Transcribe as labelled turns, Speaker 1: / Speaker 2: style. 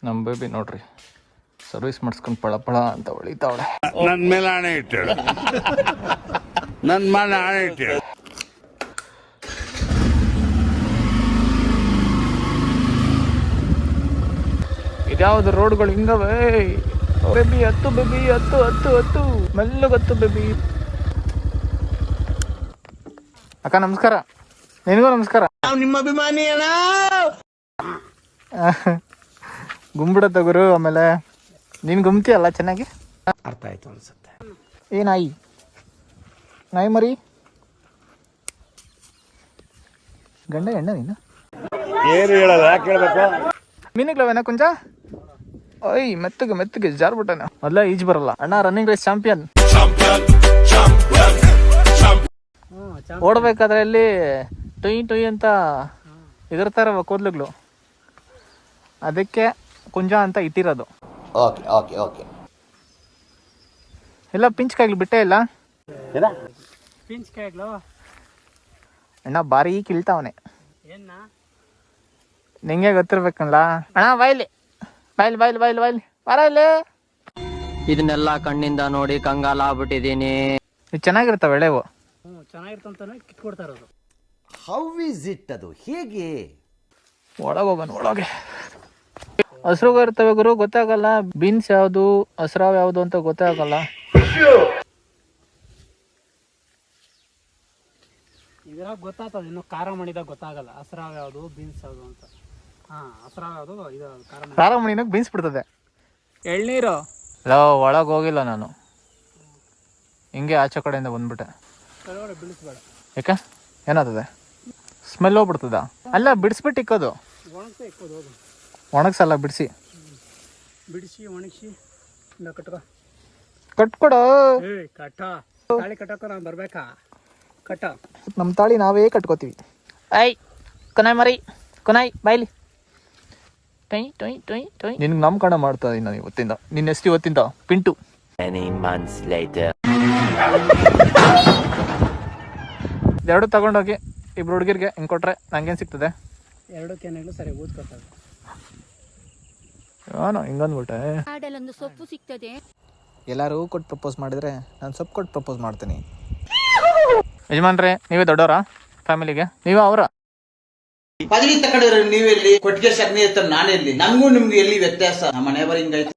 Speaker 1: ನಮ್ಮ ಬೇಬಿ ನೋಡ್ರಿ ಸರ್ವಿಸ್ ಮಾಡಿಸ್ಕೊಂಡು ಪಳ ಅಂತ ಹೊಳಿತಾವಳೆ.
Speaker 2: ನನ್ನ ಮೇಲೆ ಆಣೆ ಇಟ್ಟೇಳು, ನನ್ನ ಮೇಲೆ ಆಣೆ ಇಟ್ಟೇಳು.
Speaker 1: ಇದ್ಯಾವುದು ರೋಡ್ಗಳು ಹಿಂಗವೇ. ಬೇಬಿ ಹತ್ತು, ಬೇಬಿ ಹತ್ತು ಹತ್ತು ಹತ್ತು, ಮೆಲ್ಲಗತ್ತು ಬೇಬಿ. ಅಕ್ಕ ನಮಸ್ಕಾರ. ನಿನಗೂ ನಮಸ್ಕಾರ.
Speaker 2: ನಿಮ್ಮ ಅಭಿಮಾನಿ ಅಣ್ಣ.
Speaker 1: ಗುಂಬಿಡತ್ತ ಗುರು. ಆಮೇಲೆ ನೀನು ಗುಮ್ತಿಯಲ್ಲ ಚೆನ್ನಾಗಿ.
Speaker 2: ಅರ್ಥ ಆಯ್ತು ಅನ್ಸುತ್ತೆ.
Speaker 1: ಏ ನಾಯಿ ಮರಿ ಗಂಡ ಹೆಣ್ಣ ನೀನು
Speaker 2: ಏನು ಹೇಳಲ್ಲ, ಯಾಕೆ ಹೇಳ್ಬೇಕು?
Speaker 1: ಮೀನುಗಳವೇನ ಕುಂಜ? ಓಯ್ ಮೆತ್ತಗೆ ಜಾರ್ಬಿಟ್ಟನ. ಮೊದಲ ಈಜ್ ಬರಲ್ಲ ಅಣ್ಣ. Running race champion. ಓಡಬೇಕಾದ್ರೆ ಅಲ್ಲಿ ಟೊಯ್ ಅಂತ ಇದಿರ್ತಾರವ ಕೂದಲುಗಳು, ಅದಕ್ಕೆ ಕುಂಜ ಅಂತ ಇಟ್ಟಿರೋದು.
Speaker 3: ಓಕೆ
Speaker 1: ಇಲ್ಲ ಪಿಂಚ್ಕಾಗ್ಲಿ ಬಿಟ್ಟೇ ಇಲ್ಲ ಅಣ್ಣ. ಬಾರಿ ಕಿಳ್ತಾವನೆ. ನಿಂಗೆ ಗೊತ್ತಿರ್ಬೇಕಲ್ಲ ಅಣ್ಣ. ಬಾಯ್ಲಿ ಬಾರ ಇಲ್ಲಿ.
Speaker 4: ಇದನ್ನೆಲ್ಲ ಕಣ್ಣಿಂದ ನೋಡಿ ಕಂಗಾಲ ಆಗ್ಬಿಟ್ಟಿದೀನಿ.
Speaker 1: ಚೆನ್ನಾಗಿರ್ತಾವ ಎಳೆವು.
Speaker 5: ಚೆನ್ನಾಗಿರ್ತಂತಾನೆ ಕಿತ್ಕೊಡ್ತಾ ಇರೋದು.
Speaker 3: How is it? ಅದು ಹೇಗೆ?
Speaker 1: ಒಳಗೆ ಹಸ್ರು ಇರ್ತವೆ ಗುರು, ಗೊತ್ತಾಗಲ್ಲ. ಬೀನ್ಸ್ ಯಾವುದು ಹಸ್ರಾವ್ ಯಾವುದು ಅಂತ ಗೊತ್ತಾಗಲ್ಲ.
Speaker 5: ಇದ್ರಾಗ ಗೊತ್ತಾಗ್ತದ, ಇನ್ನು ಖಾರ ಮಾಡಿದಾಗ ಗೊತ್ತಾಗಲ್ಲ ಹಸ್ರಾವ್ ಯಾವುದು ಬೀನ್ಸ್ ಯಾವುದು ಅಂತ. ಹಸ್ರಾವ್ ಯಾವುದು ಇದು
Speaker 1: ಖಾರ ಮಣಿನಾಗ ಬೀನ್ಸ್ ಬಿಡ್ತದೆ. ಎಳ್ನೀರು ಒಳಗೆ ಹೋಗಿಲ್ಲ ನಾನು, ಹಿಂಗೆ ಆಚೆ ಕಡೆಯಿಂದ ಬಂದ್ಬಿಟ್ಟೆ.
Speaker 5: ಬಿಡಿಸ್ಬೇಡ.
Speaker 1: ಯಾಕೆ ಏನಾಗ್ತದೆ? ಸ್ಮೆಲ್ ಹೋಗ್ಬಿಡ್ತದ? ಅಲ್ಲ ಬಿಡಿಸ್ಬಿಟ್ಟು ಇಕ್ಕೋದು.
Speaker 5: ಒಣಗ್ತಾ ಇಕ್ಕೋದು. ಹೋಗು
Speaker 1: ಒಣಗ್ಸಲ್ಲ, ಬಿಡಿಸಿ
Speaker 5: ಒಣಗಿಸಿ
Speaker 1: ಕಟ್ಕೊಡು.
Speaker 5: ಕಟ್ಟ ತಾಳಿ ಕಟ್ಟಕ್ಕ ನಾನು ಬರ್ಬೇಕಾ? ಕಟ್ಟ
Speaker 1: ನಮ್ಮ ತಾಳಿ ನಾವೇ ಕಟ್ಕೋತೀವಿ. ಕೊನಾಯ್ ಬಾಯ್ಲಿ. ನಿನ್ಗೆ ನಾಮಕರಣ ಮಾಡ್ತಾ ಇದ್ದೀನಿ ನಾನು ಇವತ್ತಿಂದ. ನಿನ್ನ ಎಷ್ಟು ಇವತ್ತಿಂದ ಪಿಂಟು. ಎರಡು ತಗೊಂಡೋಗಿ ಇಬ್ರು ಹುಡುಗಿರ್ಗೆ ಹಿಂಗೆ ಕೊಟ್ರೆ ನಂಗೇನು ಸಿಗ್ತದೆ?
Speaker 5: ಎರಡು ಕೆನೆಗಳು ಸರಿ ಊದ್ಕೊತಾರೆ.
Speaker 1: ಏನೋ ಹಿಂಗಂದ್ಬಿಟ್ಟೆ.
Speaker 6: ಸೊಪ್ಪು ಸಿಗ್ತದೆ.
Speaker 1: ಎಲ್ಲರೂ ಕೊಟ್ಟು ಪ್ರಪೋಸ್ ಮಾಡಿದ್ರೆ ನಾನು ಸೊಪ್ಪು ಕೊಟ್ಟು ಪ್ರಪೋಸ್ ಮಾಡ್ತೀನಿ. ಯಜಮಾನ್ರೆ, ನೀವೇ ದೊಡ್ಡವರಾ ಫ್ಯಾಮಿಲಿಗೆ? ನೀವೇ ಅವರ
Speaker 7: ಪದವಿ ತಗೊಂಡ್ರೆ ನೀವೆಲ್ಲಿ? ಕೊಟ್ಟಿಗೆ ಸಗಣಿ ಇರ್ತಾರೆ ನಾನೆಲ್ಲಿ? ನಮಗೂ ನಿಮ್ಗೆ ಎಲ್ಲಿ ವ್ಯತ್ಯಾಸ? ನಮ್ಮ ಮನೆ ಬರ ಹಿಂಗೈತೆ.